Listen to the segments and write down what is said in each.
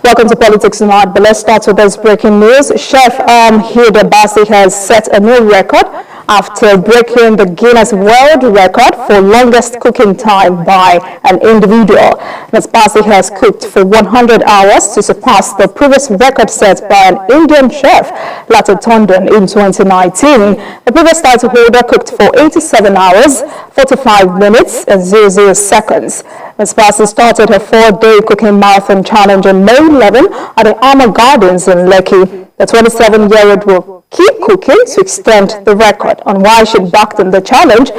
Welcome to Politics Tonight, but let's start with this breaking news. Chef Hilda Bassi has set a new record after breaking the Guinness World Record for longest cooking time by an individual. Ms. Bassi has cooked for 100 hours to surpass the previous record set by an Indian chef, Lata Tondon, in 2019. The previous title holder cooked for 87 hours, 45 minutes and 00 seconds. Ms. Bassi started her 4-day cooking marathon challenge on May 11 at the Armour Gardens in Lekki. The 27-year-old will keep cooking to extend the record. On why she backed in the challenge,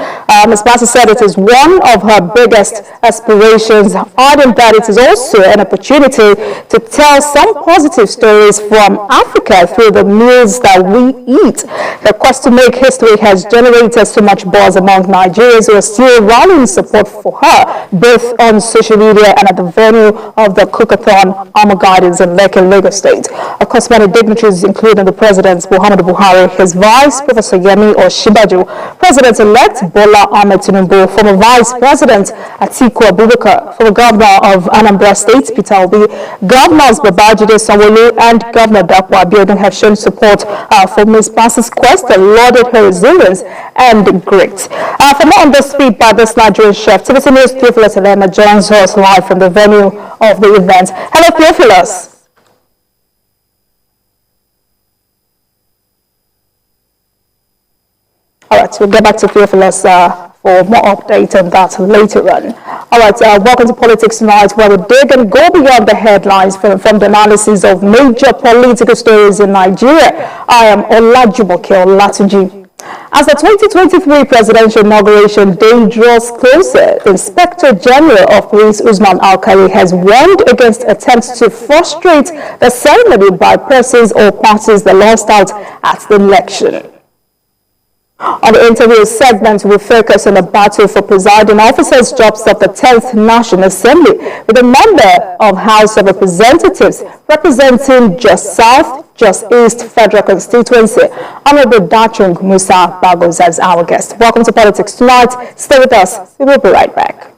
Ms. Bassi said it is one of her biggest aspirations, adding that it is also an opportunity to tell some positive stories from Africa through the meals that we eat. The quest to make history has generated so much buzz among Nigerians who are still rallying support for her, both on social media and at the venue of the Cookathon Armour Gardens in Lekki, Lagos State. Of course, many dignitaries, including the President Muhammadu Buhari, his Vice Professor Yemi Osinbajo, President-elect Bola Ahmed Tinubu, former Vice President Atiku Abubakar, former Governor of Anambra State Peter Obi, Governors Babajide Sanwo-Olu and Governor Dapo Abiodun have shown support for Ms. Bassi's quest and lauded her resilience and grit. For more on this feed by this Nigerian chef, TVC News Theophilus Elena joins us live from the venue of the event. Hello, Theophilus. All right, we'll get back to Theophilus for more update on that later on. All right, welcome to Politics Tonight, where we dig and go beyond the headlines from the analysis of major political stories in Nigeria. I am Olajumoke Olatunji. As the 2023 presidential inauguration day draws closer, the Inspector General of Police Usman Alkali has warned against attempts to frustrate the ceremony by persons or parties that lost out at the election. On the interview segment, we focus on the battle for presiding officers' jobs of the 10th National Assembly with a member of House of Representatives representing Just South, Just East Federal Constituency, Honorable Dachung Musa Bagos as our guest. Welcome to Politics Tonight. Stay with us. We will be right back.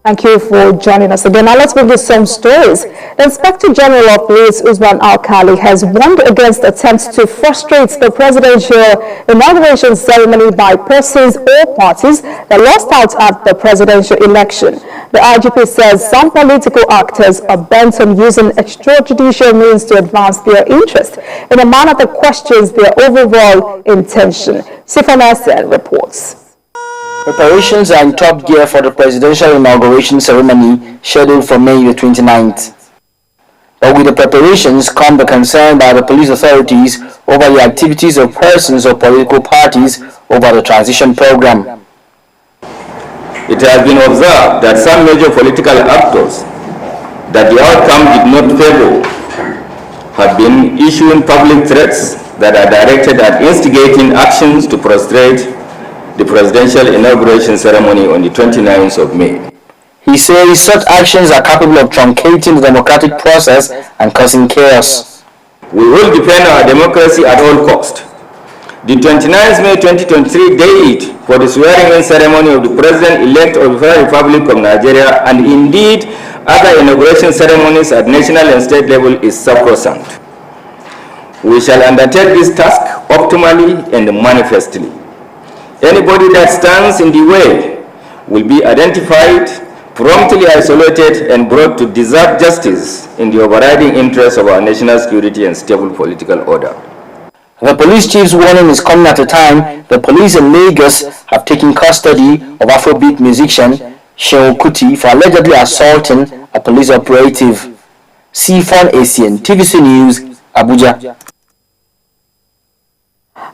Thank you for joining us again. Now let's move to some stories. The Inspector General of Police, Usman Alkali, has warned against attempts to frustrate the presidential inauguration ceremony by persons or parties that lost out at the presidential election. The IGP says some political actors are bent on using extrajudicial means to advance their interest in a manner that questions their overall intention. Sifan Asen reports. Preparations are in top gear for the presidential inauguration ceremony scheduled for May the 29th. But with the preparations come the concern by the police authorities over the activities of persons or political parties over the transition program. It has been observed that some major political actors that the outcome did not favor have been issuing public threats that are directed at instigating actions to frustrate the presidential inauguration ceremony on the 29th of May. He says such actions are capable of truncating the democratic process and causing chaos. We will defend our democracy at all cost. The 29th May 2023 date for the swearing-in ceremony of the President-elect of the Federal Republic of Nigeria and indeed other inauguration ceremonies at national and state level is sacrosanct. We shall undertake this task optimally and manifestly. Anybody that stands in the way will be identified, promptly isolated, and brought to deserve justice in the overriding interests of our national security and stable political order. The police chief's warning is coming at a time the police in Lagos have taken custody of Afrobeat musician Seun Kuti for allegedly assaulting a police operative. Sifan Asen, TVC News, Abuja.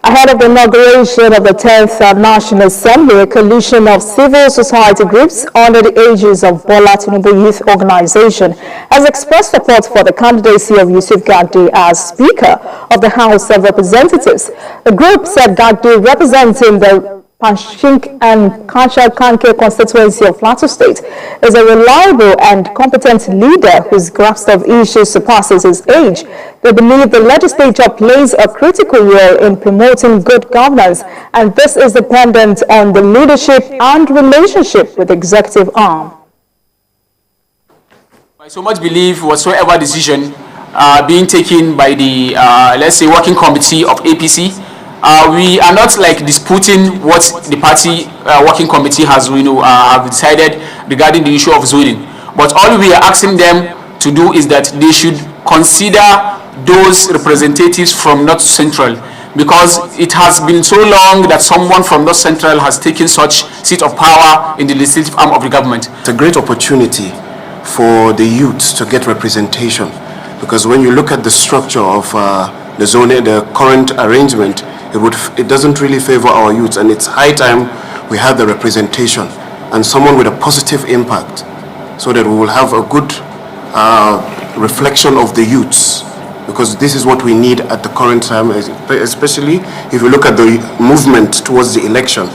Ahead of the inauguration of the 10th National Assembly, a coalition of civil society groups under the aegis of Bola Tinubu Youth Organization has expressed support for the candidacy of Yusuf Gagdi as Speaker of the House of Representatives. The group said Gagdi, representing the Panshink and Kanke constituency of Plateau State, is a reliable and competent leader whose grasp of issues surpasses his age. They believe the legislature plays a critical role in promoting good governance, and this is dependent on the leadership and relationship with the executive arm. I so much believe whatsoever decision being taken by the, let's say, working committee of APC, we are not like disputing what the party working committee has, have decided regarding the issue of zoning. But all we are asking them to do is that they should consider those representatives from North Central, because it has been so long that someone from North Central has taken such seat of power in the legislative arm of the government. It's a great opportunity for the youths to get representation, because when you look at the structure of the zoning, the current arrangement, it doesn't really favor our youths, and it's high time we have the representation and someone with a positive impact, so that we will have a good reflection of the youths, because this is what we need at the current time, especially if you look at the movement towards the election.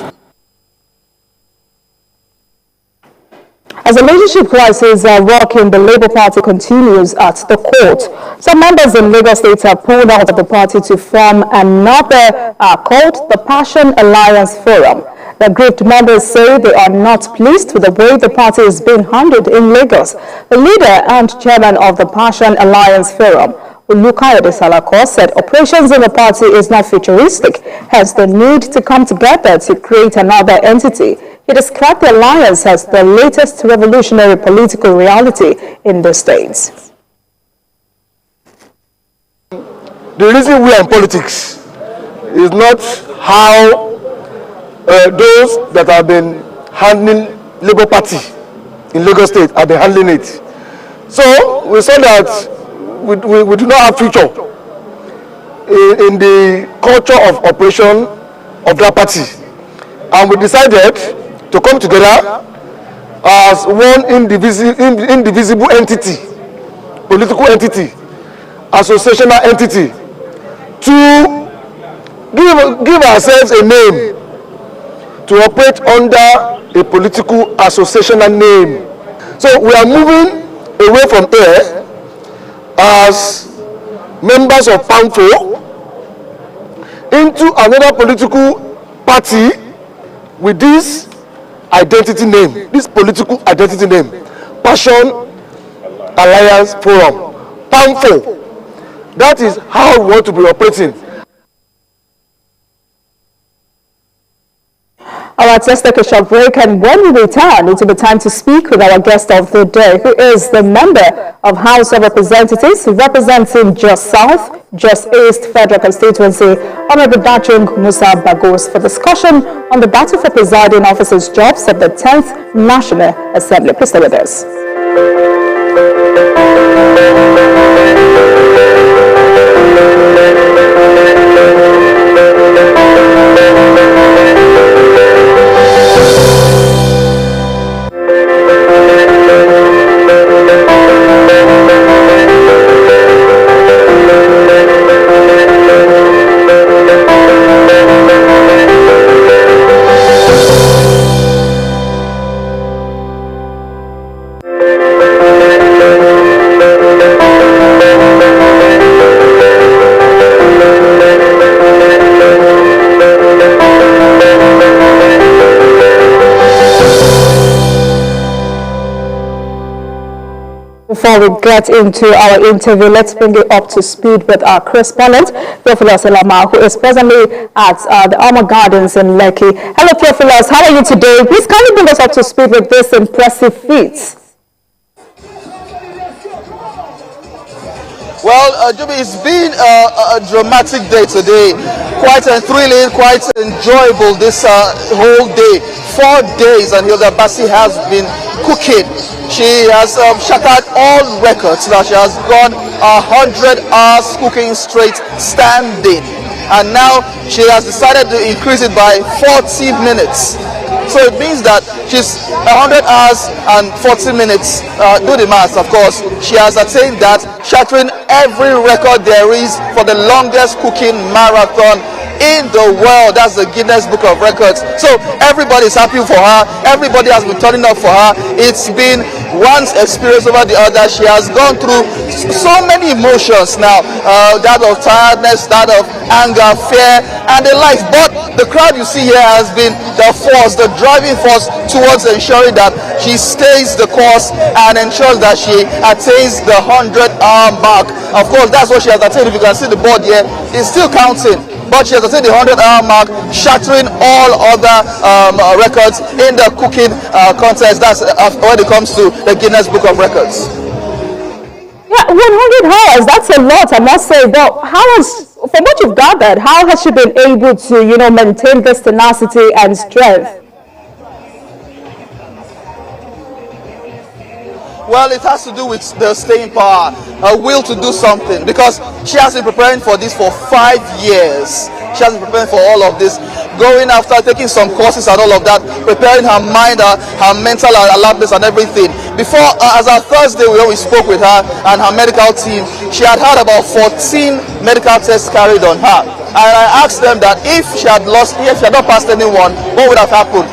As the leadership crisis rocking the Labour Party continues at the court, some members in Lagos State have pulled out of the party to form another called the Passion Alliance Forum. The group members say they are not pleased with the way the party is being handled in Lagos. The leader and chairman of the Passion Alliance Forum, Olukayode Salako, said operations in the party is not futuristic, hence the need to come together to create another entity. He described the alliance as the latest revolutionary political reality in the states. The reason we are in politics is not how those that have been handling Labour Party in Lagos State have been handling it. So we saw that we do not have future in the culture of operation of that party, and we decided to come together as one indivisible entity, political entity, associational entity, to give ourselves a name to operate under a political associational name. So we are moving away from here as members of PANFO into another political party with this identity name, this political identity name, Passion Alliance Forum, PAMFO. That is how we want to be operating. All right, let's take a short break, and when we return, it will be time to speak with our guest of the day, who is the member of House of Representatives representing Just South, Just East Federal Constituency, Honorable Dachung Musa Bagos, for discussion on the battle for presiding officers' jobs of the 10th National Assembly. Please stay with us. Before we get into our interview, let's bring it up to speed with our correspondent, Theophilus Elama, who is presently at the Armour Gardens in Lekki. Hello, Theophilus. How are you today? Please kindly bring us up to speed with this impressive feat. Well, Jubi, it's been a dramatic day today. Quite thrilling, quite enjoyable this whole day. 4 days, and Hilda Bassi has been cooking. She has shattered all records. Now she has gone 100 hours cooking straight standing, and now she has decided to increase it by 40 minutes. So it means that she's 100 hours and 40 minutes. Do the math, of course. She has attained that, shattering every record there is for the longest cooking marathon in the world. That's the Guinness Book of Records. So everybody's happy for her. Everybody has been turning up for her. It's been one experience over the other. She has gone through so many emotions now, that of tiredness, that of anger, fear, and the likes. But the crowd you see here has been the force, the driving force towards ensuring that she stays the course and ensures that she attains the 100-hour mark. Of course, that's what she has attained. If you can see the board here, it's still counting. But she has attained the 100-hour mark, shattering all other records in the cooking contest. That's when it comes to the Guinness Book of Records. Yeah, 100 hours, that's a lot, I must say. But from what you've gathered, how has she been able to, maintain this tenacity and strength? Well, it has to do with the staying power, her will to do something, because she has been preparing for this for 5 years. She has been preparing for all of this, going after, taking some courses and all of that, preparing her mind, her mental alertness and everything. Before, as our Thursday, when we spoke with her and her medical team, she had had about 14 medical tests carried on her. And I asked them that if she had not passed anyone, what would have happened?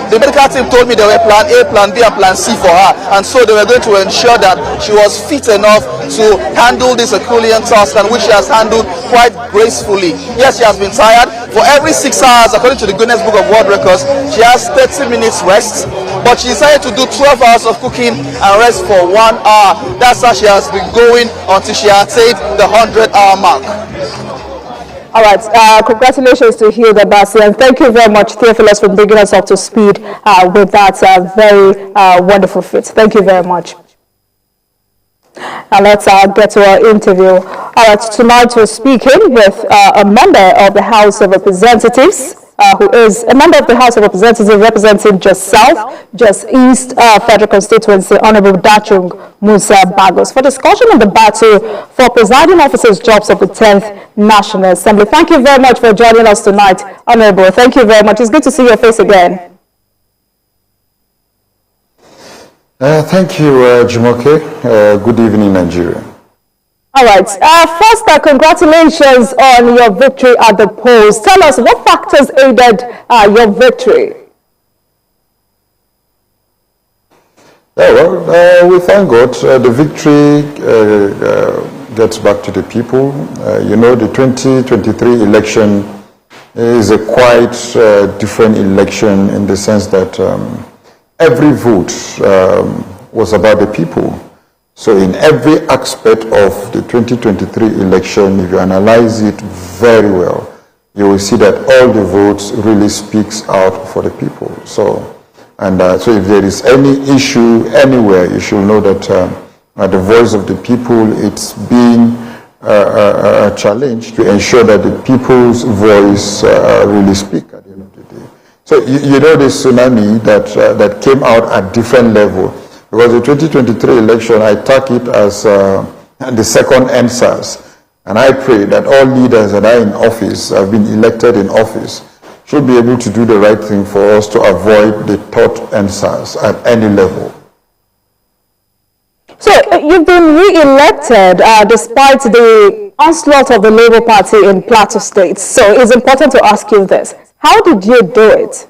The medical team told me there were plan A, plan B, and plan C for her, and so they were going to ensure that she was fit enough to handle this Herculean task, and which she has handled quite gracefully. Yes, she has been tired. For every 6 hours, according to the Guinness Book of World Records, she has 30 minutes rest, but she decided to do 12 hours of cooking and rest for 1 hour. That's how she has been going until she attained the 100-hour mark. All right, congratulations to Hilda Bassi, and thank you very much, Theophilus, for bringing us up to speed with that very wonderful feat. Thank you very much. Now let's get to our interview. All right, tonight we're speaking with a member of the House of Representatives, who is a member of the House of Representatives representing Just South, Just East Federal Constituency, Honorable Dachung Musa Bagos, for discussion on the battle for presiding officers' jobs of the 10th National Assembly. Thank you very much for joining us tonight, Honorable. Thank you very much. It's good to see your face again. Thank you, Jumoke. Good evening, Nigeria. All right. First, congratulations on your victory at the polls. Tell us what factors aided your victory. We thank God. The victory gets back to the people. The 2023 election is a quite different election in the sense that every vote was about the people. So in every aspect of the 2023 election, if you analyze it very well, you will see that all the votes really speaks out for the people. So if there is any issue anywhere, you should know that the voice of the people, it's being a challenge to ensure that the people's voice really speak at the end of the day. So you know the tsunami that came out at different level, because the 2023 election, I take it as the second EndSARS. And I pray that all leaders that are in office, have been elected in office, should be able to do the right thing for us to avoid the third EndSARS at any level. So you've been re-elected despite the onslaught of the Labour Party in Plateau State. So it's important to ask you this. How did you do it?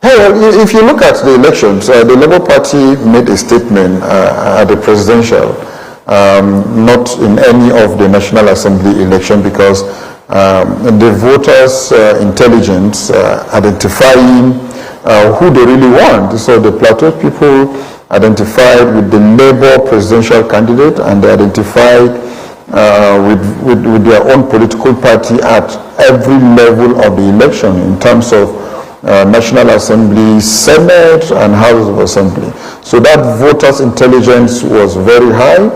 Hey, well, if you look at the elections, the Labour Party made a statement at the presidential, not in any of the National Assembly election, because the voters' intelligence identifying who they really want. So the Plateau people identified with the Labour presidential candidate, and they identified with their own political party at every level of the election in terms of National Assembly, Senate, and House of Assembly. So that voters' intelligence was very high.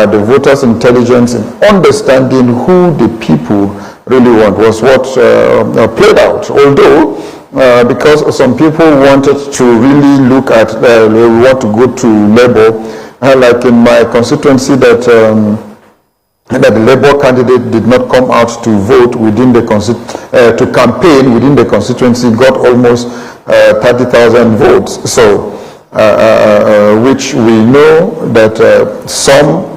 The voters' intelligence in understanding who the people really want was what played out. Although, because some people wanted to really look at, they want to go to Labour, like in my constituency that the Labour candidate did not come out to vote within the to campaign within the constituency, got almost 30,000 votes. So, which we know that some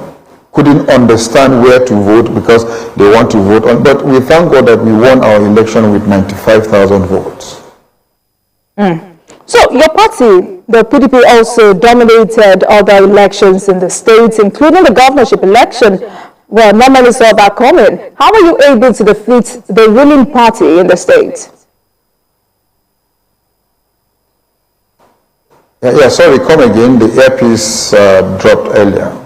couldn't understand where to vote because they want to vote on. But we thank God that we won our election with 95,000 votes. So your party, the PDP, also dominated other elections in the states, including the governorship election, where normally saw that coming. How were you able to defeat the ruling party in the state? Yeah, sorry, come again. The earpiece dropped earlier.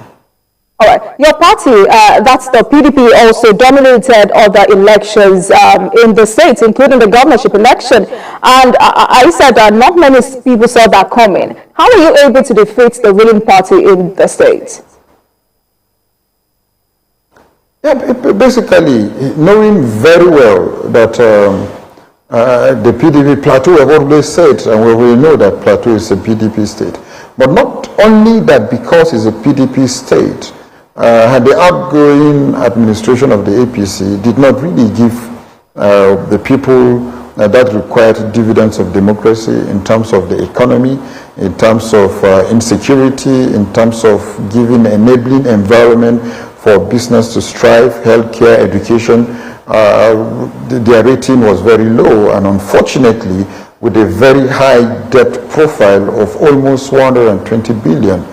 All right. Your party, that's the PDP, also dominated other elections in the states, including the governorship election. And I said that not many people saw that coming. How were you able to defeat the ruling party in the states? Yeah, basically, knowing very well that the PDP Plateau have always said, and we know that Plateau is a PDP state. But not only that, because it's a PDP state, the outgoing administration of the APC did not really give the people that required dividends of democracy in terms of the economy, in terms of insecurity, in terms of giving enabling environment for business to strive, healthcare, education. Their rating was very low, and unfortunately, with a very high debt profile of almost 120 billion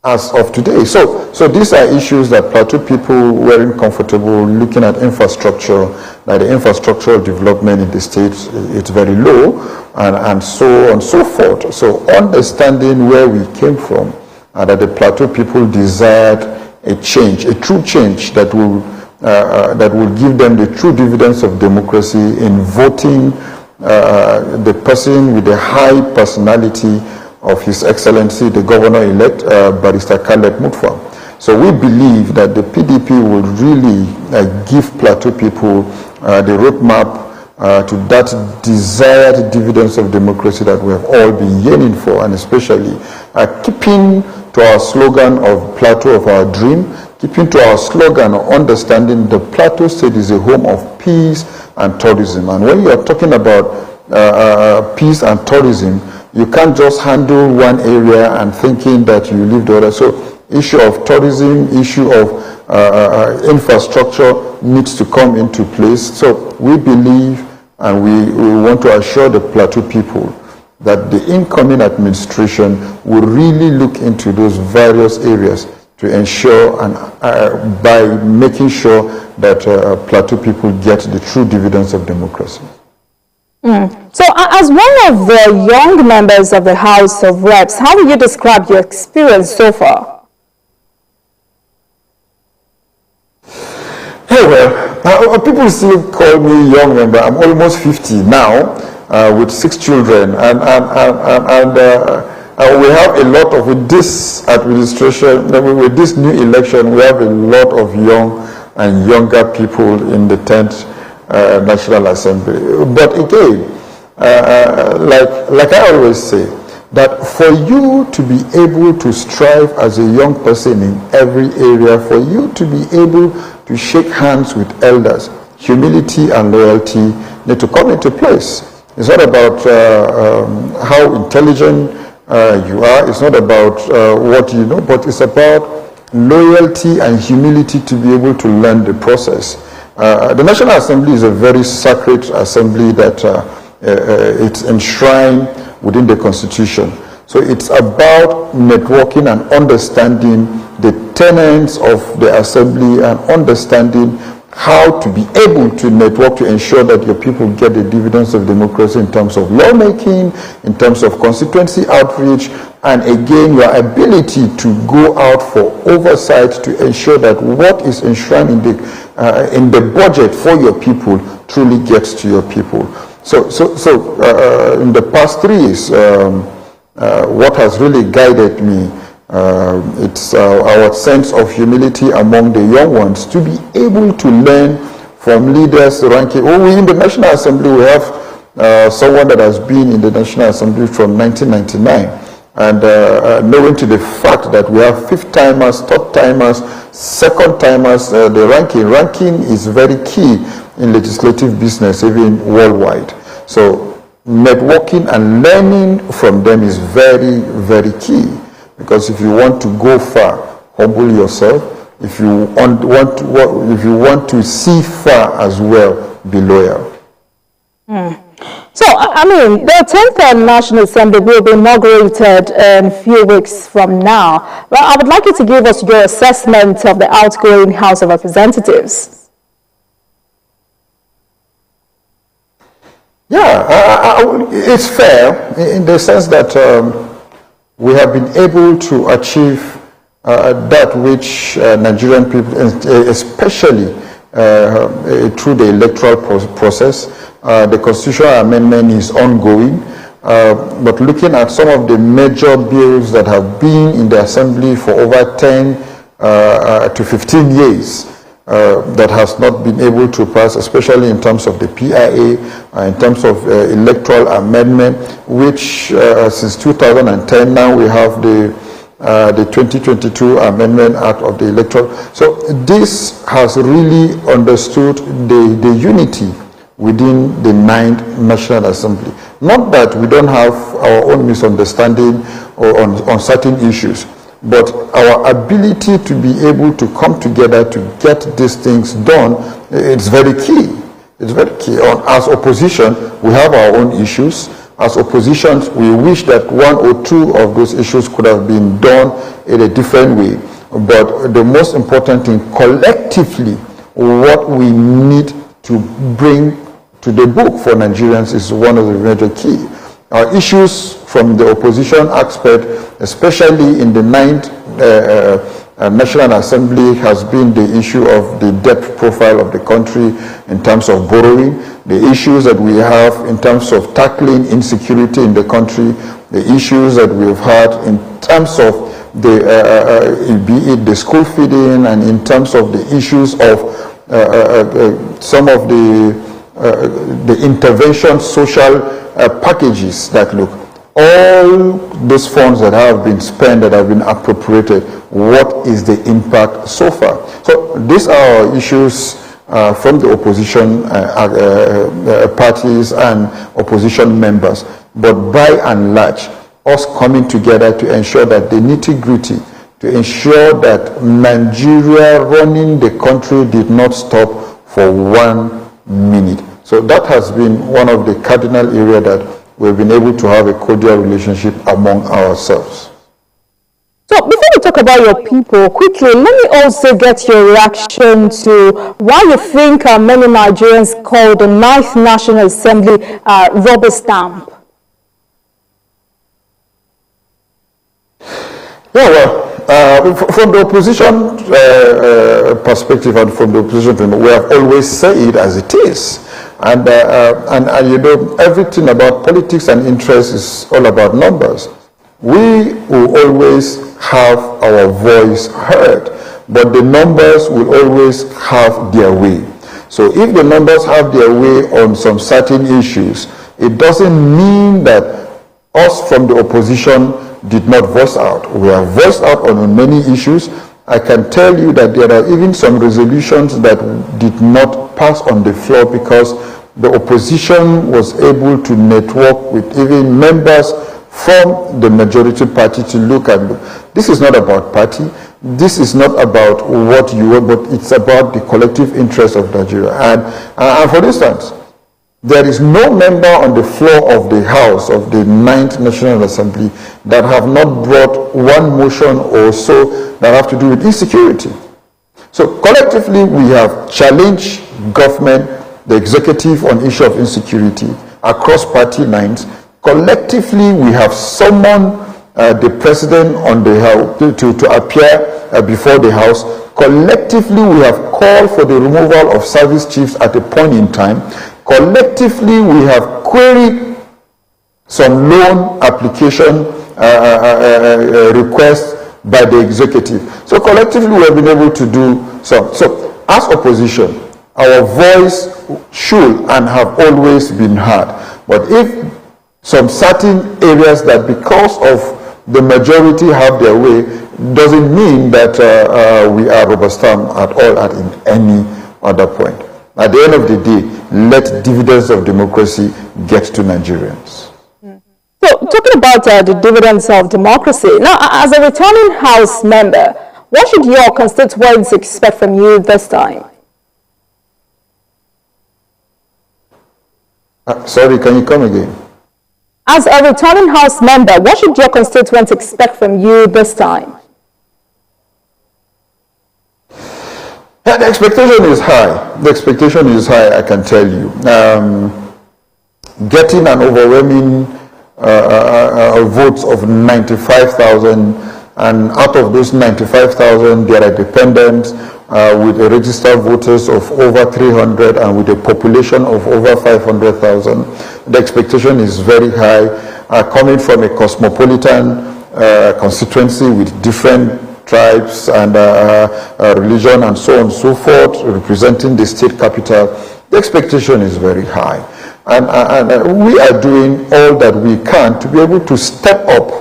as of today. So these are issues that Plateau people weren't comfortable looking at infrastructure, that the infrastructural development in the states, it's very low, and so on and so forth. So understanding where we came from, that the Plateau people desired a change, a true change that will give them the true dividends of democracy in voting the person with a high personality of His Excellency, the Governor-elect, Barrister Caleb Mutfwang. So we believe that the PDP will really give Plateau people the roadmap to that desired dividends of democracy that we have all been yearning for, and especially keeping to our slogan of Plateau of our dream, keeping to our slogan of understanding the Plateau State is a home of peace and tourism. And when you are talking about peace and tourism, you can't just handle one area and thinking that you leave the other. So issue of tourism, issue of infrastructure needs to come into place. So we believe, and we want to assure the Plateau people that the incoming administration will really look into those various areas to ensure and by making sure that Plateau people get the true dividends of democracy. So as one of the young members of the House of Reps, how will you describe your experience so far? Hey, well, people still call me young member. I'm almost 50 now, with 6 children, and we have a lot of, with this administration, with this new election, we have a lot of young and younger people in the 10th National Assembly. But again, like I always say, that for you to be able to strive as a young person in every area, for you to be able to shake hands with elders, humility and loyalty need to come into place. It's not about how intelligent you are, it's not about what you know, but it's about loyalty and humility to be able to learn the process. The National Assembly is a very sacred assembly that it's enshrined within the Constitution. So it's about networking and understanding the tenets of the assembly and understanding how to be able to network to ensure that your people get the dividends of democracy in terms of lawmaking, in terms of constituency outreach, and again, your ability to go out for oversight to ensure that what is enshrined in the budget for your people truly gets to your people. So in the past 3 years, what has really guided me, it's our sense of humility among the young ones to be able to learn from leaders ranking. In the National Assembly, we have someone that has been in the National Assembly from 1999. And knowing to the fact that we have 5th-timers, 3rd-timers, 2nd-timers, the ranking is very key in legislative business, even worldwide. So networking and learning from them is very, very key. Because if you want to go far, humble yourself. If you want to see far as well, be loyal. So, I mean, the 10th National Assembly will be inaugurated in a few weeks from now. Well, I would like you to give us your assessment of the outgoing House of Representatives. Yeah, it's fair in the sense that we have been able to achieve that which Nigerian people, especially through the electoral process. The constitutional amendment is ongoing, but looking at some of the major bills that have been in the Assembly for over 10 to 15 years that has not been able to pass, especially in terms of the PIA, in terms of electoral amendment, which since 2010 now we have the 2022 Amendment Act of the Electoral. So this has really understood the unity within the 9th National Assembly. Not that we don't have our own misunderstanding or on certain issues, but our ability to be able to come together to get these things done, it's very key. It's very key. As opposition, we have our own issues. As oppositions, we wish that 1 or 2 of those issues could have been done in a different way. But the most important thing, collectively, what we need to bring to the book for Nigerians is one of the major key. Our issues from the opposition aspect, especially in the 9th National Assembly, has been the issue of the debt profile of the country in terms of borrowing, the issues that we have in terms of tackling insecurity in the country, the issues that we've had in terms of be it the school feeding, and in terms of the issues of some of the intervention social packages that look, all those funds that have been spent, that have been appropriated, what is the impact so far? So these are issues from the opposition parties and opposition members. But by and large, us coming together to ensure that the nitty-gritty, to ensure that Nigeria running the country did not stop for 1 minute. So that has been one of the cardinal areas that we've been able to have a cordial relationship among ourselves. So before we talk about your people, quickly, let me also get your reaction to why you think many Nigerians call the 9th National Assembly rubber stamp. Yeah, well, from the opposition perspective and from the opposition, we have always said it as it is. And you know, everything about politics and interest is all about numbers. We will always have our voice heard, but the numbers will always have their way. So if the numbers have their way on some certain issues, it doesn't mean that us from the opposition did not voice out. We have voiced out on many issues. I can tell you that there are even some resolutions that did not pass on the floor because the opposition was able to network with even members from the majority party to look at. This is not about party. This is not about what you want, but it's about the collective interest of Nigeria. And for instance, there is no member on the floor of the House of the 9th National Assembly that have not brought one motion or so that have to do with insecurity. So collectively, we have challenged government, the executive on issue of insecurity across party lines. Collectively, we have summoned the president on the House to appear before the House. Collectively, we have called for the removal of service chiefs at a point in time. Collectively, we have queried some loan application requests by the executive. So collectively, we have been able to do so. So as opposition, our voice should and have always been heard. But if some certain areas that because of the majority have their way, doesn't mean that we are rubber stamp at all at any other point. At the end of the day, let dividends of democracy get to Nigerians. So, talking about the dividends of democracy, now, as a returning House member, what should your constituents expect from you this time? Sorry, can you come again? As a returning House member, what should your constituents expect from you this time? Yeah, the expectation is high. The expectation is high, I can tell you. Getting an overwhelming votes of 95,000, and out of those 95,000, there are dependents with a registered voters of over 300 and with a population of over 500,000. The expectation is very high. Coming from a cosmopolitan constituency with different tribes and religion and so on and so forth, representing the state capital, the expectation is very high. And we are doing all that we can to be able to step up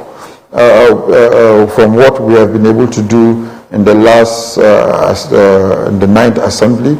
from what we have been able to do in the last, in the 9th Assembly,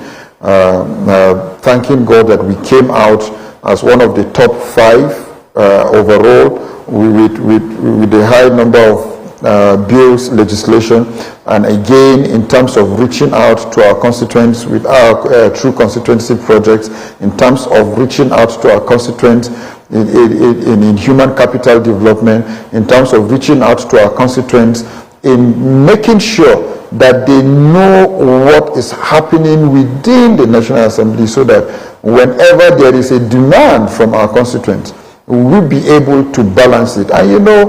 thanking God that we came out as one of the top 5 overall with a high number of bills, legislation, and again in terms of reaching out to our constituents with our true constituency projects, in terms of reaching out to our constituents in human capital development, in terms of reaching out to our constituents in making sure that they know what is happening within the National Assembly, so that whenever there is a demand from our constituents, we'll be able to balance it. And you know,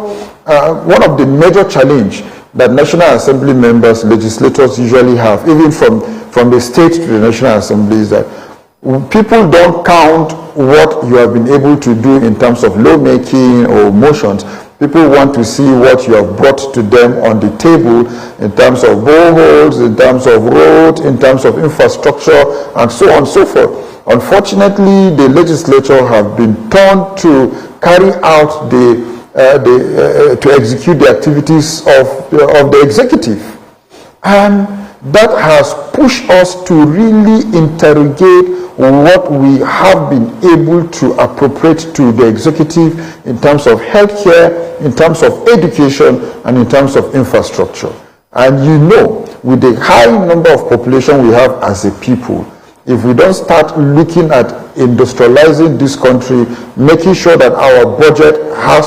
one of the major challenge that National Assembly members, legislators usually have, even from the state to the National Assembly, is that people don't count what you have been able to do in terms of lawmaking or motions. People want to see what you have brought to them on the table in terms of boreholes, in terms of roads, in terms of infrastructure, and so on and so forth. Unfortunately, the legislature have been turned to carry out to execute the activities of the executive. And that has pushed us to really interrogate what we have been able to appropriate to the executive in terms of healthcare, in terms of education, and in terms of infrastructure. And you know, with the high number of population we have as a people, if we don't start looking at industrializing this country, making sure that our budget has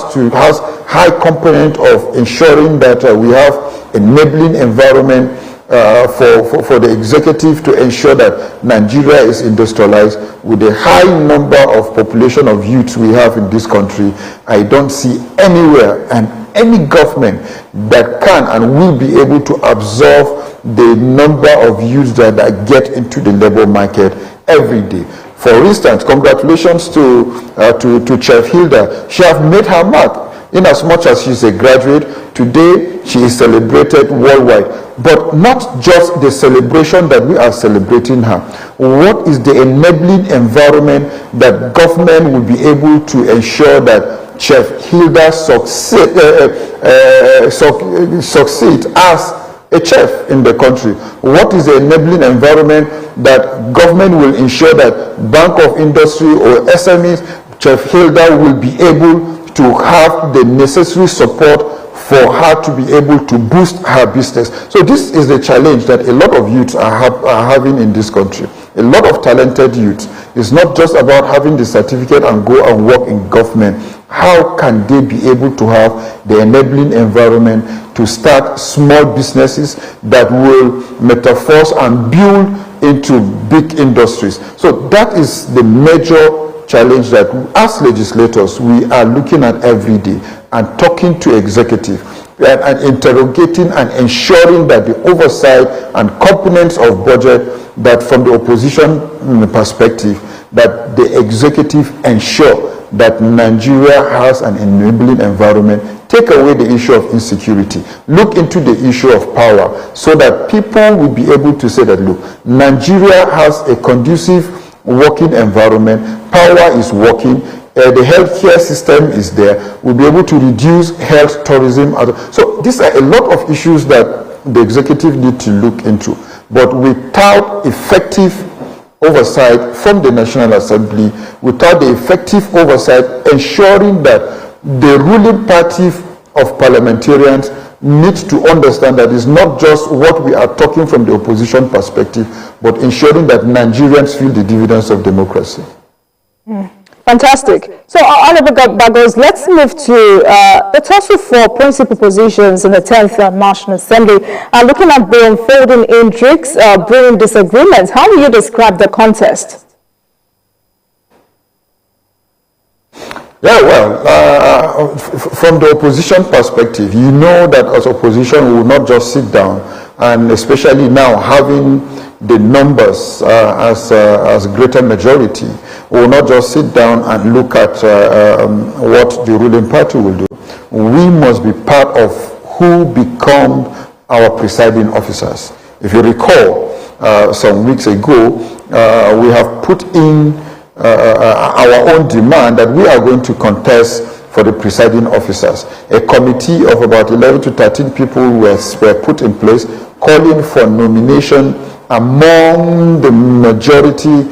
high component of ensuring that we have enabling environment for the executive to ensure that Nigeria is industrialized with the high number of population of youths we have in this country, I don't see anywhere and any government that can and will be able to absorb the number of youths that get into the labor market every day. For instance, congratulations to Chef Hilda. She has made her mark. In as much as she's a graduate, today she is celebrated worldwide. But not just the celebration that we are celebrating her. What is the enabling environment that government will be able to ensure that Chef Hilda succeed as a chef in the country? What is the enabling environment that government will ensure that Bank of Industry or SMEs, Chef Hilda will be able to have the necessary support for her to be able to boost her business? So this is the challenge that a lot of youths are having in this country. A lot of talented youths. It's not just about having the certificate and go and work in government. How can they be able to have the enabling environment to start small businesses that will metamorphose and build into big industries? So that is the major challenge that as legislators we are looking at every day and talking to executive and interrogating and ensuring that the oversight and components of budget, that from the opposition perspective, that the executive ensure that Nigeria has an enabling environment. Take away the issue of insecurity. Look into the issue of power so that people will be able to say that, look, Nigeria has a conducive working environment, power is working, the healthcare system is there, we'll be able to reduce health tourism. So these are a lot of issues that the executive need to look into. But without effective oversight from the National Assembly, without the effective oversight ensuring that the ruling party of parliamentarians needs to understand that it's not just what we are talking from the opposition perspective, but ensuring that Nigerians feel the dividends of democracy. Fantastic. So, Honorable Bagos, let's move to the tussle for principal positions in the 10th National Assembly. Looking at the unfolding intrigues, brewing disagreements, how will you describe the contest? Yeah, well, from the opposition perspective, you know that as opposition we will not just sit down, and especially now having the numbers as greater majority, we will not just sit down and look at what the ruling party will do. We must be part of who become our presiding officers. If you recall, some weeks ago, we have put in our own demand that we are going to contest for the presiding officers. A committee of about 11 to 13 people were put in place calling for nomination among the majority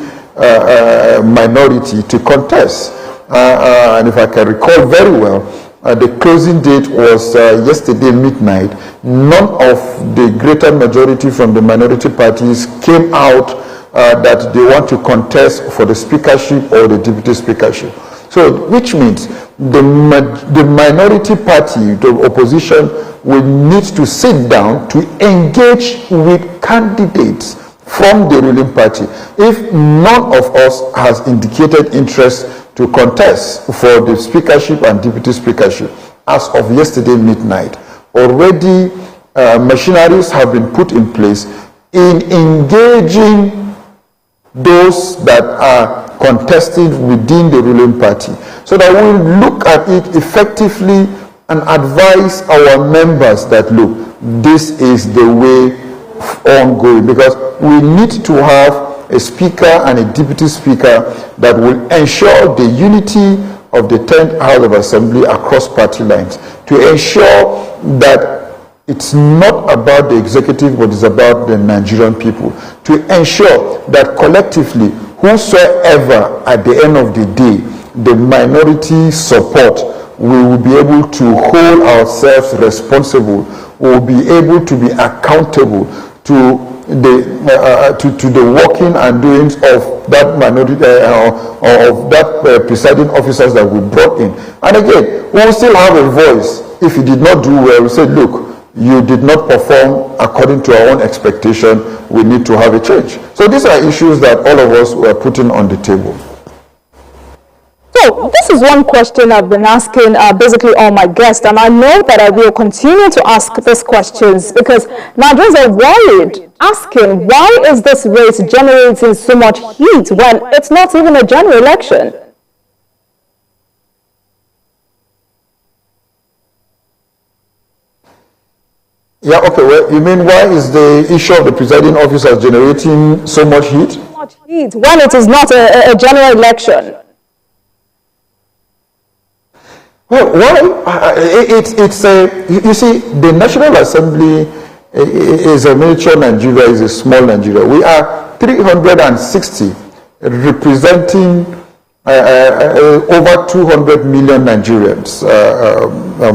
minority to contest. And if I can recall very well, the closing date was yesterday midnight. None of the greater majority from the minority parties came out that they want to contest for the speakership or the deputy speakership. So, which means the minority party, the opposition, will need to sit down to engage with candidates from the ruling party. If none of us has indicated interest to contest for the speakership and deputy speakership, as of yesterday midnight, already machineries have been put in place in engaging those that are contested within the ruling party, so that we look at it effectively and advise our members that, look, this is the way ongoing, because we need to have a speaker and a deputy speaker that will ensure the unity of the 10th House of Assembly across party lines, to ensure that it's not about the executive, but it's about the Nigerian people, to ensure that collectively, whosoever at the end of the day, the minority support, we will be able to hold ourselves responsible, we will be able to be accountable to the working and doings of that minority or of that presiding officers that we brought in. And again, we will still have a voice. If you did not do well, we say, look, you did not perform according to our own expectation. We need to have a change. So these are issues that all of us were putting on the table. So this is one question I've been asking basically all my guests, and I know that I will continue to ask these questions because Nigerians are worried, asking why is this race generating so much heat when it's not even a general election? Yeah, okay, well, you mean why is the issue of the presiding officer generating so much heat? So much heat when it is not a general election. Well, why? You see, the National Assembly is a miniature Nigeria, is a small Nigeria. We are 360 representing over 200 million Nigerians,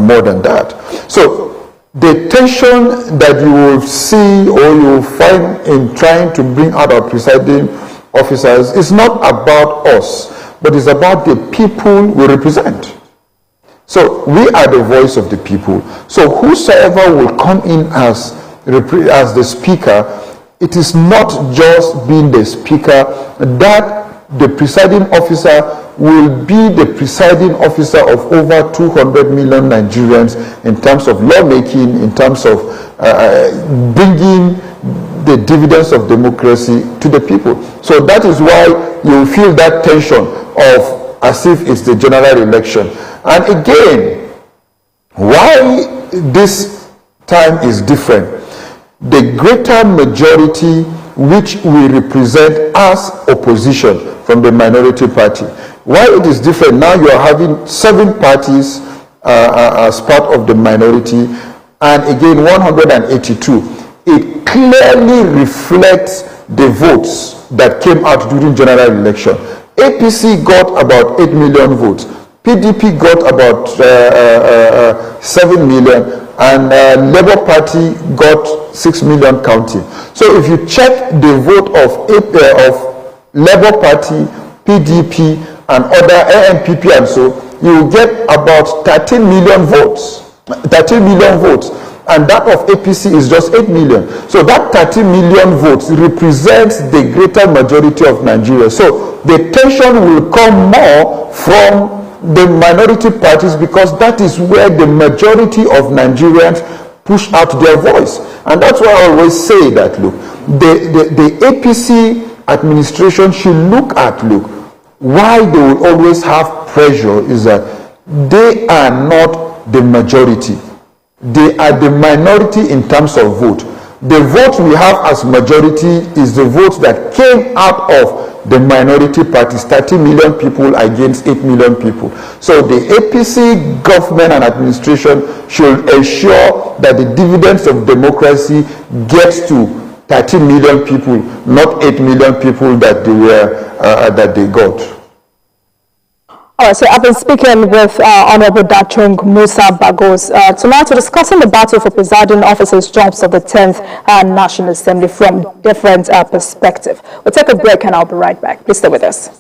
more than that. So the tension that you will see or you will find in trying to bring out our presiding officers is not about us, but it's about the people we represent. So we are the voice of the people. So whosoever will come in as the speaker, it is not just being the speaker, that the presiding officer will be the presiding officer of over 200 million Nigerians in terms of lawmaking, in terms of bringing the dividends of democracy to the people. So that is why you feel that tension of as if it's the general election. And again, why this time is different, the greater majority which we represent as opposition from the minority party. Why it is different, now you are having 7 parties as part of the minority, and again 182. It clearly reflects the votes that came out during general election. APC got about 8 million votes. PDP got about 7 million, and Labour Party got 6 million counting. So if you check the vote of Labour Party, PDP, and other ANPP and so, you will get about 13 million votes. 13 million votes. And that of APC is just 8 million. So that 30 million votes represents the greater majority of Nigeria. So the tension will come more from the minority parties because that is where the majority of Nigerians push out their voice. And that's why I always say that, look, the APC administration should look at, why they will always have pressure is that they are not the majority. They are the minority in terms of vote. The vote we have as majority is the votes that came out of the minority parties, 30 million people against 8 million people. So the APC government and administration should ensure that the dividends of democracy gets to 30 million people, not 8 million people that they got. All right, so I've been speaking with Honorable Dachung, Musa, Bagos tonight. We're discussing the battle for presiding officers' jobs of the 10th National Assembly from different perspectives. We'll take a break and I'll be right back. Please stay with us.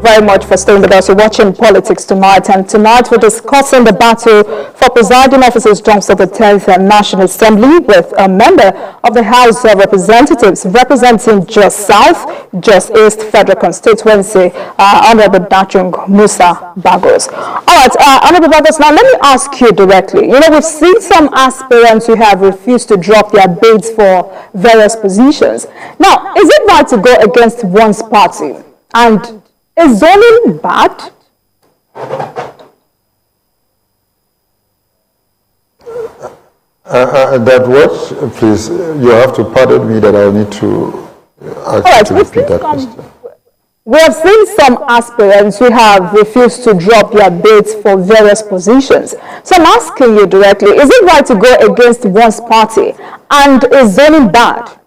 Very much for staying with us. You're watching Politics Tonight, and tonight we're discussing the battle for presiding officers' jobs of the 10th National Assembly with a member of the House of Representatives representing Jos South, Jos East Federal Constituency, Honorable Dachung, Musa, Bagos. All right, Honorable Bagos, now let me ask you directly. You know, we've seen some aspirants who have refused to drop their bids for various positions. Now, is it right to go against one's party? And is zoning bad? That what? Please, you have to pardon me that I need to ask you to repeat that question. We have seen some aspirants who have refused to drop their bids for various positions. So I'm asking you directly, is it right to go against one's party, and is zoning bad?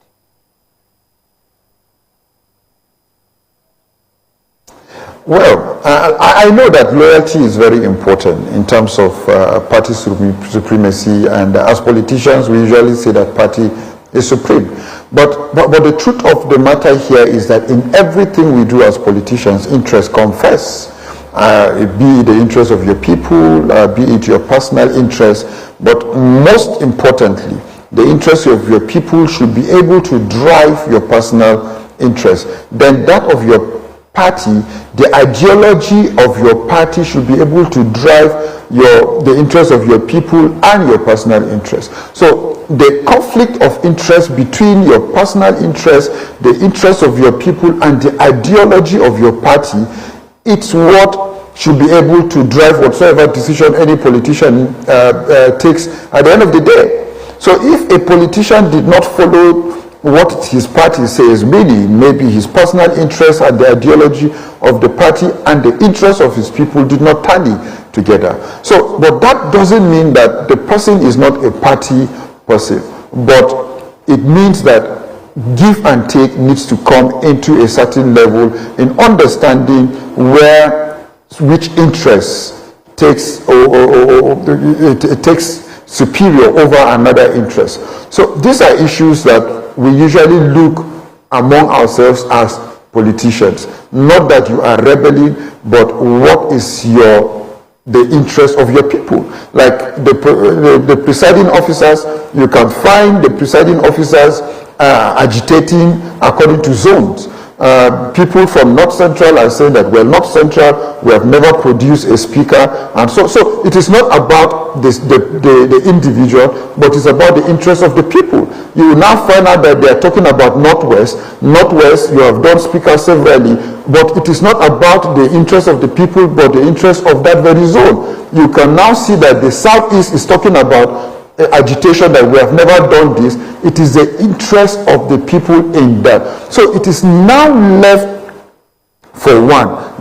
Well, I know that loyalty is very important in terms of party supremacy, and as politicians we usually say that party is supreme. But the truth of the matter here is that in everything we do as politicians, interests come first. Be it the interest of your people, be it your personal interest, but most importantly, the interest of your people should be able to drive your personal interest. Then that of your party, the ideology of your party should be able to drive the interest of your people and your personal interest. So the conflict of interest between your personal interest, the interest of your people, and the ideology of your party, it's what should be able to drive whatsoever decision any politician takes at the end of the day. So if a politician did not follow what his party says, meaning maybe his personal interest and the ideology of the party and the interest of his people did not tally together. So, but that doesn't mean that the person is not a party person, but it means that give and take needs to come into a certain level in understanding which interest takes it takes superior over another interest. So these are issues that we usually look among ourselves as politicians. Not that you are rebelling, but what is the interest of your people. Like the presiding officers, you can find the presiding officers agitating according to zones. People from North Central are saying that, well, North Central, we have never produced a speaker, and so it is not about the individual, but it's about the interest of the people. You will now find out that they are talking about Northwest. Northwest, you have done speakers severally, but it is not about the interest of the people, but the interest of that very zone. You can now see that the Southeast is talking about agitation that we have never done this. It is the interest of the people in that. So it is now left for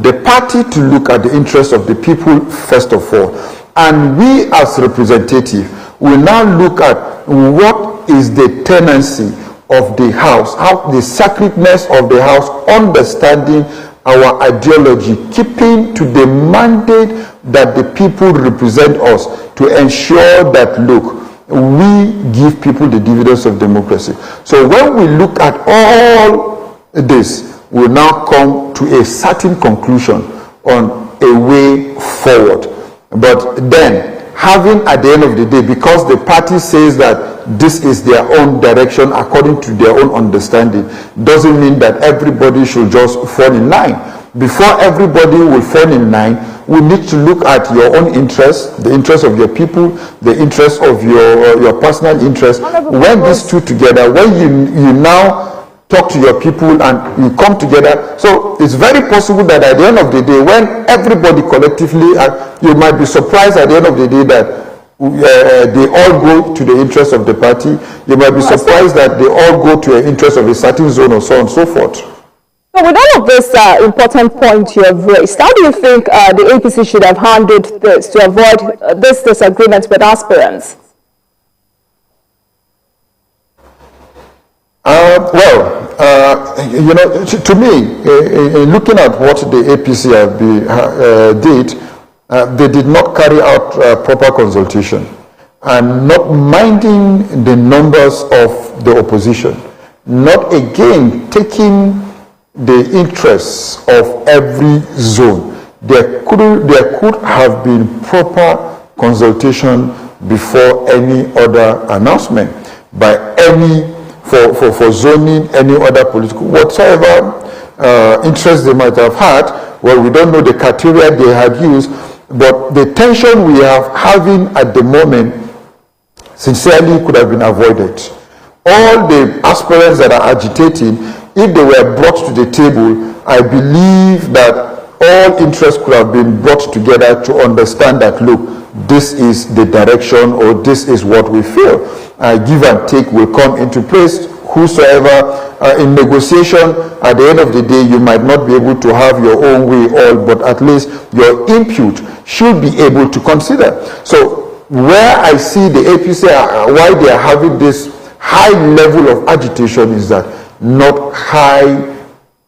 the party to look at the interest of the people first of all, and we as representative will now look at what is the tenancy of the house, how the sacredness of the house, understanding our ideology, keeping to the mandate that the people represent us, to ensure that, look, we give people the dividends of democracy. So when we look at all this, we'll now come to a certain conclusion on a way forward. But then, having at the end of the day, because the party says that this is their own direction according to their own understanding, doesn't mean that everybody should just fall in line. Before everybody will fall in line, we need to look at your own interests, the interests of your people, the interests of your personal interests. When these two together, when you now talk to your people and you come together, so it's very possible that at the end of the day, when everybody collectively, you might be surprised at the end of the day that they all go to the interest of the party. You might be surprised that they all go to the interest of a certain zone, or so on and so forth. So with all of this important point you have raised, how do you think the APC should have handled this to avoid this disagreement with aspirants? To me, looking at what the APC did, they did not carry out proper consultation, and not minding the numbers of the opposition, not again taking the interests of every zone. There could have been proper consultation before any other announcement by any for zoning, any other political whatsoever interest they might have had. Well, we don't know the criteria they had used, but the tension we are having at the moment sincerely could have been avoided. All the aspirants that are agitating, if they were brought to the table, I believe that all interests could have been brought together to understand that, look, this is the direction, or this is what we feel. Give and take will come into place. whosoever. In negotiation, at the end of the day, you might not be able to have your own way all, but at least your input should be able to consider. So where I see the APC, why they are having this high level of agitation is that not high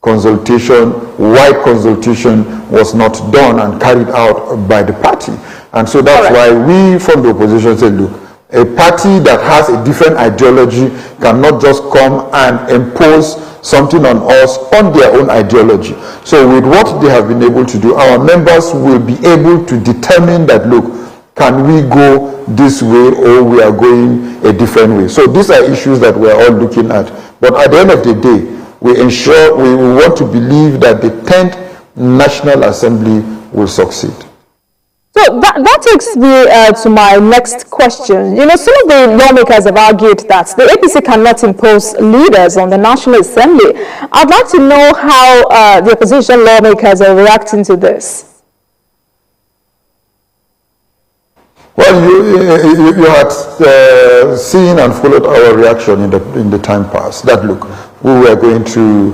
consultation, wide consultation was not done and carried out by the party. And so that's why we from the opposition said, look, a party that has a different ideology cannot just come and impose something on us on their own ideology. So with what they have been able to do, our members will be able to determine that, look, can we go this way or we are going a different way? So these are issues that we are all looking at. But at the end of the day, we want to believe that the 10th National Assembly will succeed. So that takes me to my next question. You know, some of the lawmakers have argued that the APC cannot impose leaders on the National Assembly. I'd like to know how the opposition lawmakers are reacting to this. Well, you had seen and followed our reaction in the time past. That look, we were going to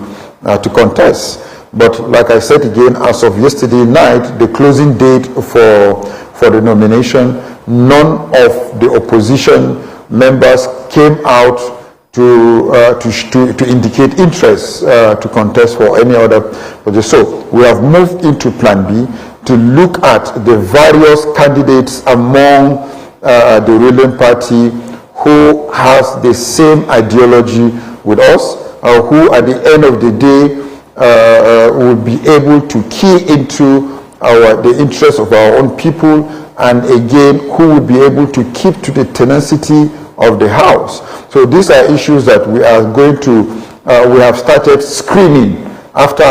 contest. But like I said again, as of yesterday night, the closing date for the nomination, none of the opposition members came out to indicate interest to contest for any other position. So we have moved into Plan B to look at the various candidates among the ruling party who has the same ideology with us, who at the end of the day will be able to key into the interests of our own people, and again, who will be able to keep to the tenacity of the House. So these are issues that we are going to, we have started screening after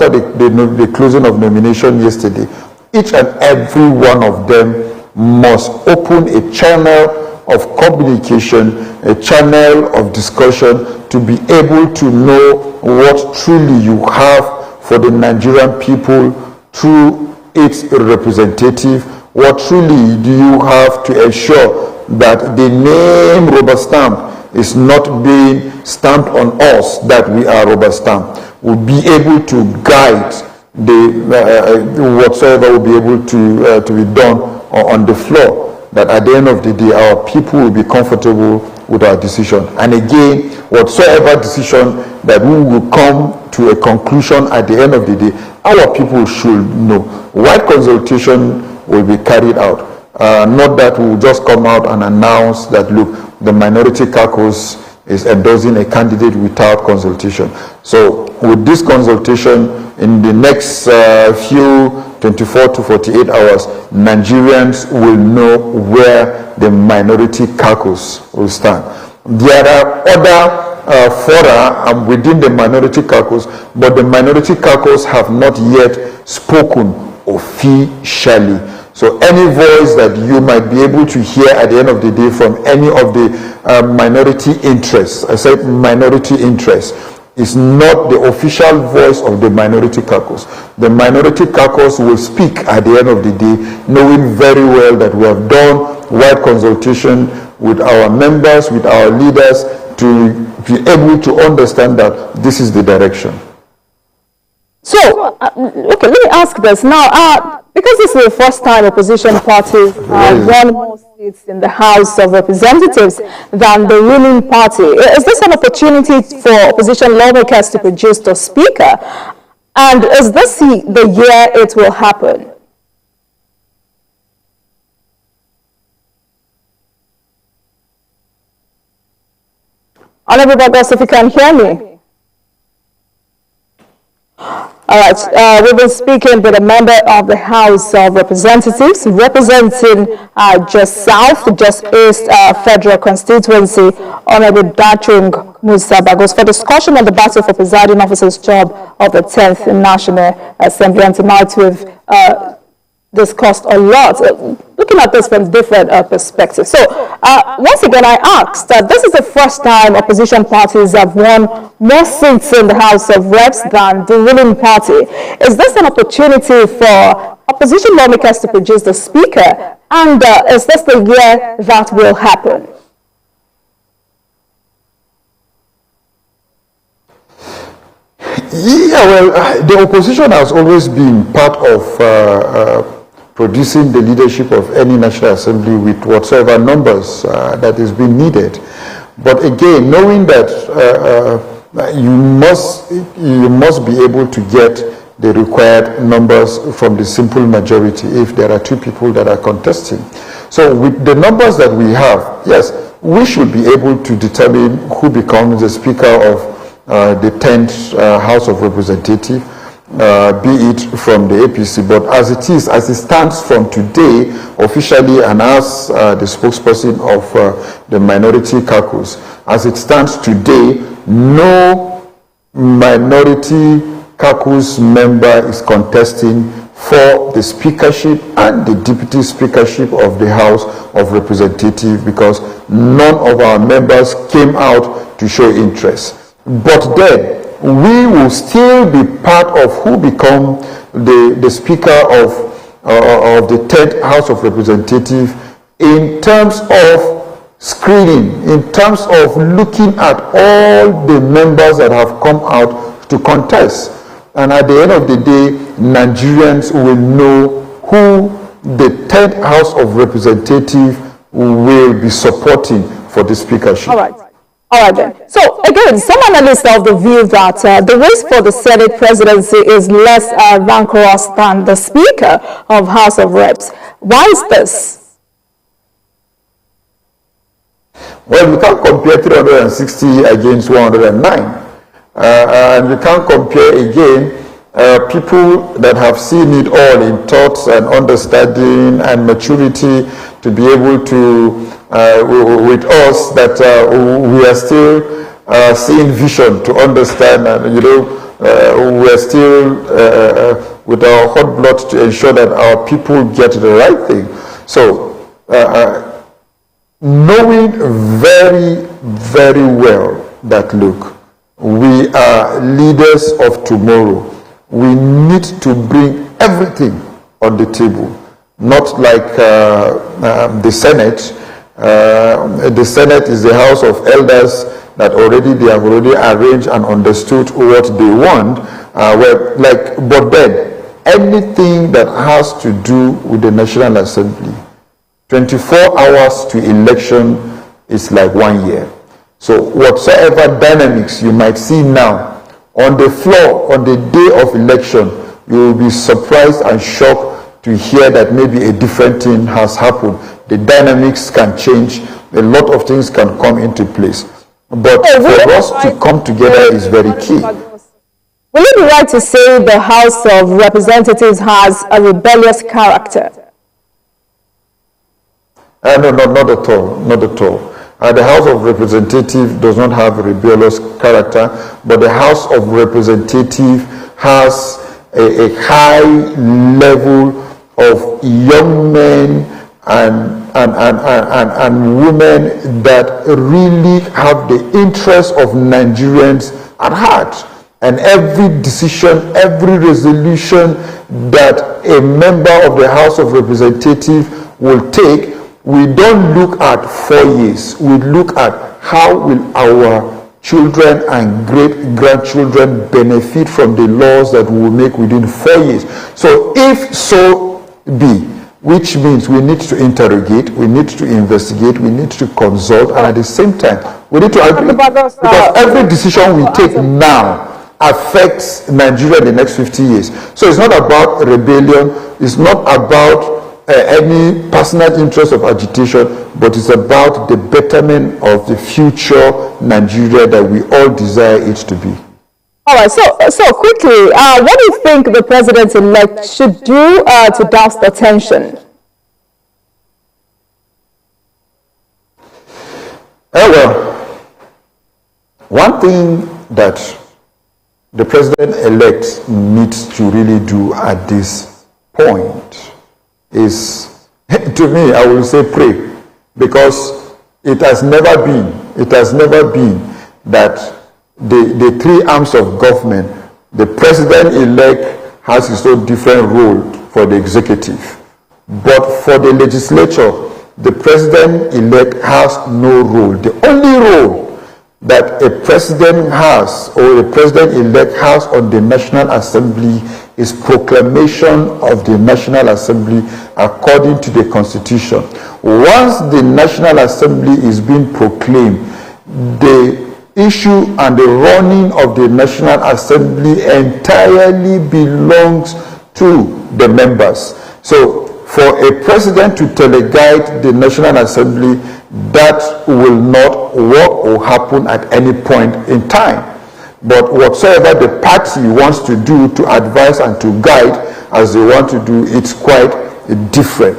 the closing of nomination yesterday. Each and every one of them must open a channel of communication, a channel of discussion to be able to know what truly you have for the Nigerian people through its representative, what truly do you have to ensure that the name rubber stamp is not being stamped on us, that we are rubber stamp. We'll be able to guide whatsoever will be able to be done on the floor, that at the end of the day, our people will be comfortable with our decision. And again, whatsoever decision that we will come to a conclusion at the end of the day, our people should know. Wide consultation will be carried out. Not that we will just come out and announce that, look, the minority caucus is endorsing a candidate without consultation. So with this consultation, in the next few 24 to 48 hours, Nigerians will know where the minority caucus will stand. There are other fora within the minority caucus, but the minority caucus have not yet spoken officially. So any voice that you might be able to hear at the end of the day from any of the minority interests, I said minority interests, is not the official voice of the minority caucus. The minority caucus will speak at the end of the day, knowing very well that we have done wide consultation with our members, with our leaders, to be able to understand that this is the direction. So, okay, let me ask this now. Because this is the first time opposition parties won more seats in the House of Representatives than the ruling party, is this an opportunity for opposition lawmakers to produce the speaker? And is this the year it will happen? Honorable Bagos, if you can hear me. All right, we've been speaking with a member of the House of Representatives representing just South, just East Federal Constituency, Honorable Dachung Musa Bagos, for discussion on the battle for presiding officer's job of the 10th National Assembly. And tonight we've discussed a lot, looking at this from different perspectives. So once again, I asked that this is the first time opposition parties have won more seats in the House of Reps than the ruling party. Is this an opportunity for opposition lawmakers to produce the speaker? And is this the year that will happen? Yeah, well, the opposition has always been part of producing the leadership of any National Assembly with whatsoever numbers that is being needed. But again, knowing that you must be able to get the required numbers from the simple majority if there are two people that are contesting. So with the numbers that we have, yes, we should be able to determine who becomes the Speaker of the 10th House of Representatives, be it from the APC. But as it stands from today, officially, and as the spokesperson of the minority caucus, as it stands today, no minority caucus member is contesting for the speakership and the deputy speakership of the House of Representatives, because none of our members came out to show interest. But then we will still be part of who become the Speaker of the 10th House of Representatives in terms of screening, in terms of looking at all the members that have come out to contest. And at the end of the day, Nigerians will know who the 10th House of Representatives will be supporting for the speakership. All right. All right then. So again, some analysts are of the view that the race for the Senate presidency is less rancorous than the Speaker of House of Reps. Why is this? Well, we can't compare 360 against 109. And we can't compare again people that have seen it all in thoughts and understanding and maturity to be able to, with us, that we are still seeing vision to understand, and we are still with our hot blood to ensure that our people get the right thing. So knowing very, very well that, look, we are leaders of tomorrow. We need to bring everything on the table, not like the Senate. The Senate is the House of Elders that they have already arranged and understood what they want. But then anything that has to do with the National Assembly, 24 hours to election is like 1 year. So whatsoever dynamics you might see now on the floor on the day of election, you will be surprised and shocked to hear that maybe a different thing has happened. The dynamics can change, a lot of things can come into place. But for us to come together is very key. Will it be right to say the House of Representatives has a rebellious character? No, not at all, not at all. The House of Representatives does not have a rebellious character, but the House of Representatives has a high level of young men and women that really have the interests of Nigerians at heart. And every decision, every resolution that a member of the House of Representatives will take, we don't look at 4 years. We look at how will our children and great-grandchildren benefit from the laws that we will make within 4 years. So if so be, which means we need to interrogate, we need to investigate, we need to consult, and at the same time, we need to agree. Because every decision we take now affects Nigeria in the next 50 years. So it's not about rebellion, it's not about any personal interest of agitation, but it's about the betterment of the future Nigeria that we all desire it to be. All right, so quickly, what do you think the president-elect should do to douse the tension? Well, one thing that the president-elect needs to really do at this point is, to me, I will say pray, because it has never been that the three arms of government, the president-elect has his own different role for the executive, but for the legislature, the president-elect has no role. The only role that a president has or a president-elect has on the National Assembly is proclamation of the National Assembly according to the Constitution. Once the National Assembly is being proclaimed, the issue and the running of the National Assembly entirely belongs to the members. So for a president to teleguide the National Assembly, that will not work or happen at any point in time. But whatsoever the party wants to do to advise and to guide as they want to do, it's quite different.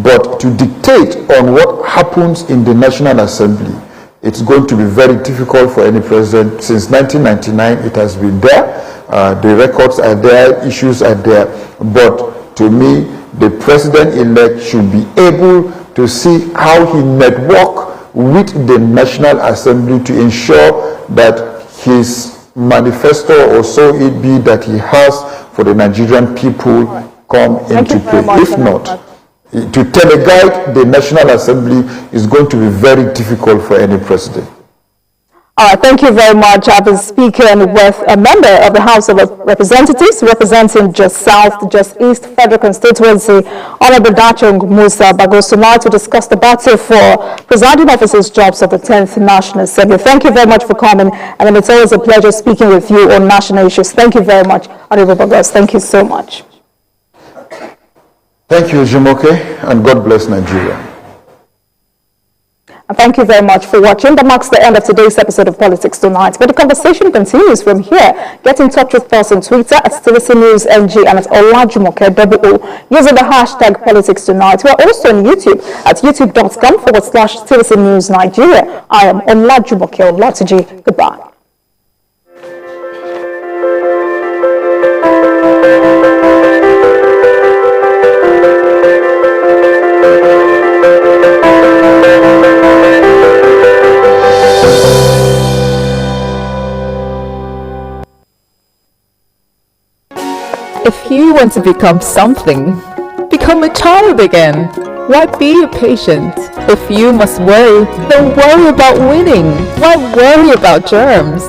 But to dictate on what happens in the National Assembly, it's going to be very difficult for any president. Since 1999, it has been there. The records are there, issues are there. But to me, the president-elect should be able to see how he network with the National Assembly to ensure that his manifesto, or so it be, that he has for the Nigerian people come into play. If not, to teleguide the National Assembly is going to be very difficult for any president. Thank you very much. I've been speaking with a member of the House of Representatives representing Just South, Just East Federal Constituency, Honorable Dachung Musa Bagos, tonight to discuss the battle for presiding officers' jobs of the 10th National Assembly. Thank you very much for coming, and it's always a pleasure speaking with you on national issues. Thank you very much, Honorable Bagos. Thank you so much. Thank you, Jumoke, and God bless Nigeria. And thank you very much for watching. That marks the end of today's episode of Politics Tonight. But the conversation continues from here. Get in touch with us on Twitter at TVC News NG and at Olajumoke using the hashtag Politics Tonight. We are also on YouTube at youtube.com/TVC News Nigeria. I am Olajumoke Olatiji. Goodbye. If you want to become something, become a child again. Why be patient? If you must worry, then worry about winning. Why worry about germs?